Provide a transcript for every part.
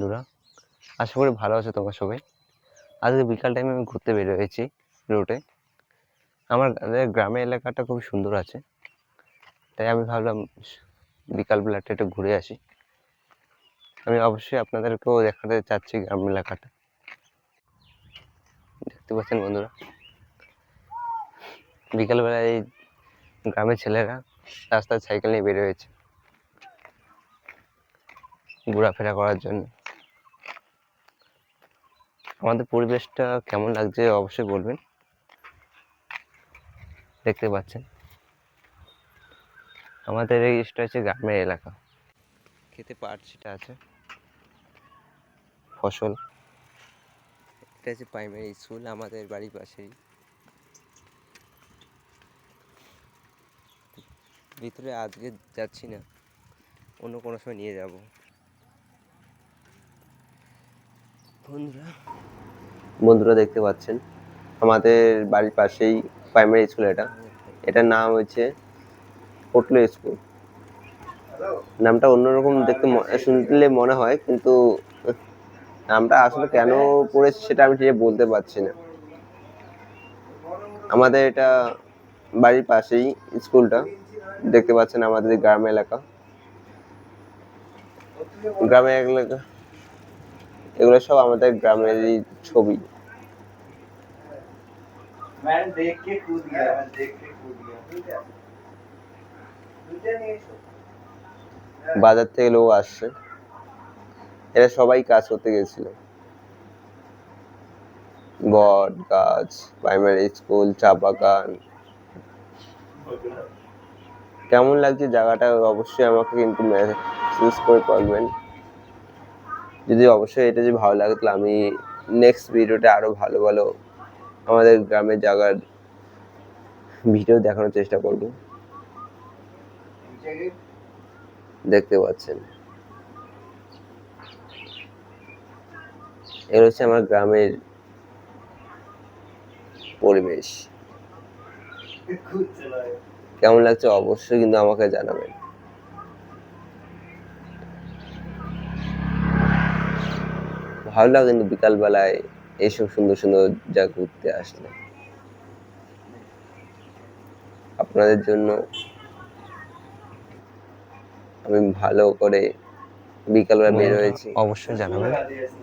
বন্ধুরা, আশা করি ভালো আছো তোমরা সবাই। আজকে বিকাল টাইমে আমি ঘুরতে বের হয়েছি রোডে। আমার গ্রামের এলাকাটা খুব সুন্দর আছে, তাই আমি ভাবলাম বিকালবেলাটা একটু ঘুরে আসি। আমি অবশ্যই আপনাদেরকেও দেখাতে চাচ্ছি গ্রাম এলাকাটা। দেখতে পাচ্ছেন বন্ধুরা, বিকালবেলায় এই গ্রামের ছেলেরা রাস্তায় সাইকেল নিয়ে বের হয়েছে ঘোরাফেরা করার জন্য। আমাদের পরিবেশটা কেমন লাগছে অবশ্যই বলবেন। দেখতে পাচ্ছেন আমাদের এইটা হচ্ছে গ্রামের এলাকা, খেতে পাট আছে, ফসল। এটা হচ্ছে প্রাইমারি স্কুল আমাদের বাড়ির পাশেই। ভিতরে আজকে যাচ্ছি না, অন্য কোনো সময় নিয়ে যাব। বন্ধুরা দেখতে পাচ্ছেন আমাদের বাড়ির পাশেই প্রাইমারি স্কুল। এটার নাম হচ্ছে পটলো স্কুল। নামটা অন্যরকম দেখতে শুনলে মনে হয়, কিন্তু নামটা আসলে কেন পড়েছে সেটা আমি ঠিক বলতে পারছি না। আমাদের এটা বাড়ির পাশেই স্কুলটা, দেখতে পাচ্ছেন আমাদের গ্রাম এলাকা। গ্রামের এলাকা এগুলো সব আমাদের গ্রামেরই ছবি। বাজার থেকে লোক আসছে, এরা সবাই কাজ করতে গেছিল। বট গাছ, প্রাইমারি স্কুল, চা বাগান। কেমন লাগছে জায়গাটা অবশ্যই আমাকে কিন্তু মেসেজ করে বলবেন। যদি অবশ্যই এটা যদি ভালো লাগে, তাহলে আমি নেক্সট ভিডিওতে আরো ভালো ভালো আমাদের গ্রামের জায়গার ভিডিও দেখানোর চেষ্টা করব। দেখতে পাচ্ছেন এর হচ্ছে আমার গ্রামের পরিবেশ। কেমন লাগছে অবশ্যই কিন্তু আমাকে জানাবেন। ভালো লাগে কিন্তু বিকাল বেলায় এইসব সুন্দর সুন্দর জায়গা ঘুরতে আসলে। আপনাদের জন্য আমি ভালো করে বিকালবেলা বের হয়েছি। অবশ্যই জানাবেন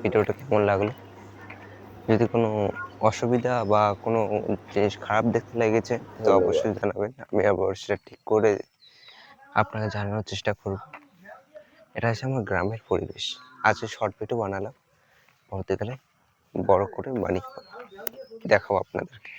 ভিডিওটা কেমন লাগলো। যদি কোনো অসুবিধা বা কোনো জিনিস খারাপ দেখতে লেগেছে তো অবশ্যই জানাবেন, আমি আবার সেটা ঠিক করে আপনাকে জানানোর চেষ্টা করব। এটা হচ্ছে আমার গ্রামের পরিবেশ। আজকে শর্ট ভিডিও বানালাম, পরবর্তীকালে বড় করে বানিয়ে দেখাবো আপনাদেরকে।